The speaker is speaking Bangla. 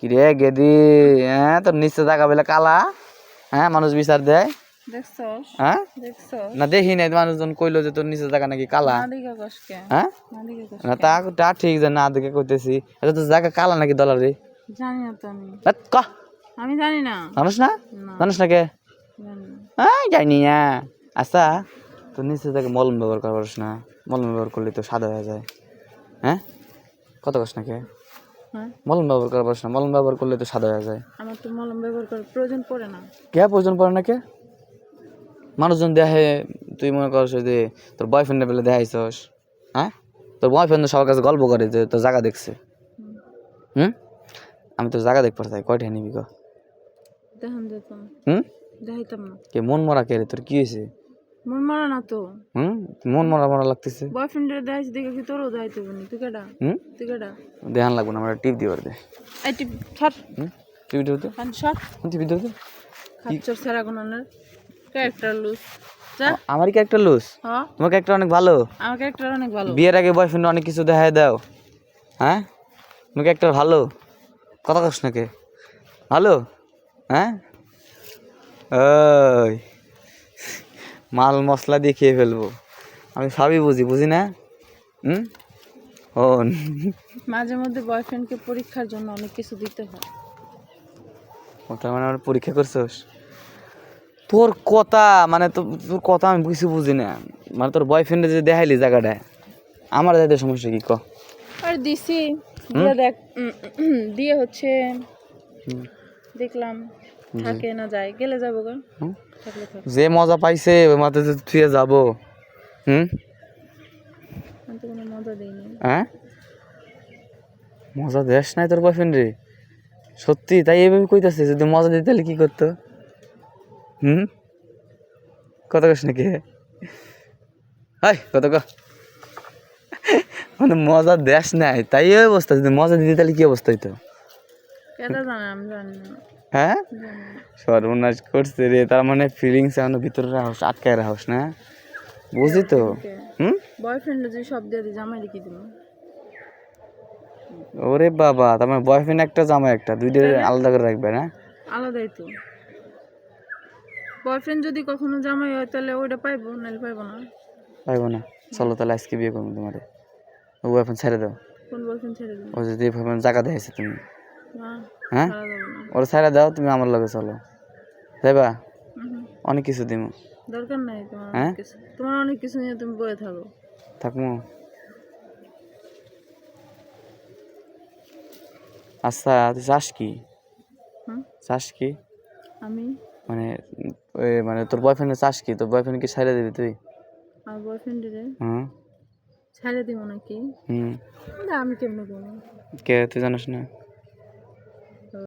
কিরে গেদি, হ্যাঁ তোর নিচে জায়গা বেলা কালা, হ্যাঁ মানুষ বিচার দেয়, দেখছস? হ্যাঁ দেখছস? না দেখি নাই, মানুষজন কইলো যে তোর নিচে জায়গা নাকি কালা, না দিগা কসকে, হ্যাঁ না দিগা না কসকে। তা ঠিক যে না দেখে কইতেছি, এটা তো জায়গা কালা নাকি দলারে, জানি না তো আমি। ক আমি জানি না। জানিস না, না জানিস না কে, জানি না। হ্যাঁ জানি না। আচ্ছা তোর নিচে জায়গা মলম ব্যবহার করা পারিস না, মলম ব্যবহার করলে তো সাদা হয়ে যায়, হ্যাঁ কত কস না কে, হ্যাঁ মলম ব্যবহার করা পারিস না, মলম ব্যবহার করলে তো সাদা হয়ে যায়। আমার তো মলম ব্যবহার করার প্রয়োজন পড়ে না। কে প্রয়োজন পড়ে না কে, মানুষজন দেখে, তুই মনে করছ যে তোর বয়ফ্রেন্ডের বেলা দেখাইছস, হ্যাঁ তোর বয়ফ্রেন্ড সবার কাছে গল্প করে যে তোর জায়গা দেখছে, হুম আমি তোর জায়গা দেখতে চাই, কয়টা নিবি ক, দেখান যেতাম, হুম দেখাইতাম না। কে মন মরা কে রে, তোর কি হয়েছে, মন মারা না তো। মন মরা মরা লাগতেছে, বয়ফ্রেন্ডের দেখাইছি দেখে কি তোরও দেখাইতে বনি? তুই কেডা? হুম তুই কেডা? দেখান লাগবো না, আমরা টিপ দিবার দে, এই টিপ ছট, টিভি দিতে, কান ছট। টিভি দিতে, খাচ্চর সেরা গুণানের ক্যারেক্টার লুজ। যা। আমারই ক্যারেক্টার লুজ, হ্যাঁ তোমার ক্যারেক্টার অনেক ভালো, আমার ক্যারেক্টার অনেক ভালো। বিয়ের আগে বয়ফ্রেন্ড অনেক কিছু দেখায় দাও, হ্যাঁ তোমার ক্যারেক্টার ভালো, কথা কস না কে ভালো, হ্যাঁ ওই মাল মশলা দিয়ে খেয়ে ফেলবো, আমি সবই বুঝি না, হুম ও মাঝে মধ্যে বয়ফ্রেন্ডকে পরীক্ষার জন্য অনেক কিছু দিতে হয়। ওটা মানে আমার পরীক্ষা করছোস, তোর কথা মানে তোর কথা আমি কিছু বুঝি না, মানে তোর বয়ফ্রেন্ডে যে দেখাইলি জায়গাটায়, আমার যাইতে সমস্যা কি ক, আর দিছি দিয়ে দেখ, দিয়ে হচ্ছে দেখলাম থাকে না যায়, গেলে যাবো গা, থাকলে থাক। যে মজা পাইছে ওই মাথা থুয়ে যাবো, আমি তো কোনো মজা দিইনি। হ্যাঁ মজা দেশ নাই তোর বয়ফ্রেন্ড রে, সত্যি তাই এইভাবে কইতাছে, যদি মজা দিতে তাহলে কি করতো, কত কস নাকি, হাই কত ক, মানে মজা দেশ নাই তাই এই অবস্থা, যদি মজা দিতে তাহলে কি অবস্থা হইতো, কেটা জানে, আমি জানি না। হ্যাঁ জানি না। সর্বনাশ করছে রে, তার মানে ফিলিংস এখনো ভিতরে রাখস, আটকায় রাখস না, বুঝি তো, বয়ফ্রেন্ড যদি সব দিয়ে দিই, জামাই কি দিব? ওরে বাবা, তার মানে বয়ফ্রেন্ড একটা জামাই একটা, দুইটা আলাদা করে রাখবে না, আলাদাই তো। বয়ফ্রেন্ড যদি কখনো জামাই হয় তাহলে ওইটা পাইবো, নাহলে পাইবো না। পাইবো না, চলো তাহলে আজকে বিয়ে করবো তোমারে, ও বয়ফ্রেন্ড ছেড়ে দাও, কোন বয়ফ্রেন্ড ছেড়ে দিবো? ও যদি বয়ফ্রেন্ড জায়গা দিয়েছে তুমি, না, হ্যাঁ ছাড়া যাবো না। ওরা ছেড়ে দাও, তুমি আমার লগে চলো, যাইবা, উহুম, অনেক কিছু দিব, দরকার নাই তোমার হ্যাঁ? অনেক কিছু, তোমার অনেক কিছু নিয়ে তুমি বয়ে থাকো। থাকবো, আচ্ছা তুই চাস কি, হুম চাস কি, আমি মানে ওই মানে তোর বয়ফ্রেন্ডের চাস কি, তোর বয়ফ্রেন্ড কি ছেড়ে দিবি তুই, আমার বয়ফ্রেন্ডের হুম ছেড়ে দিব নাকি? হুম না, আমি কেমনে করবো? কে তুই জানিস না।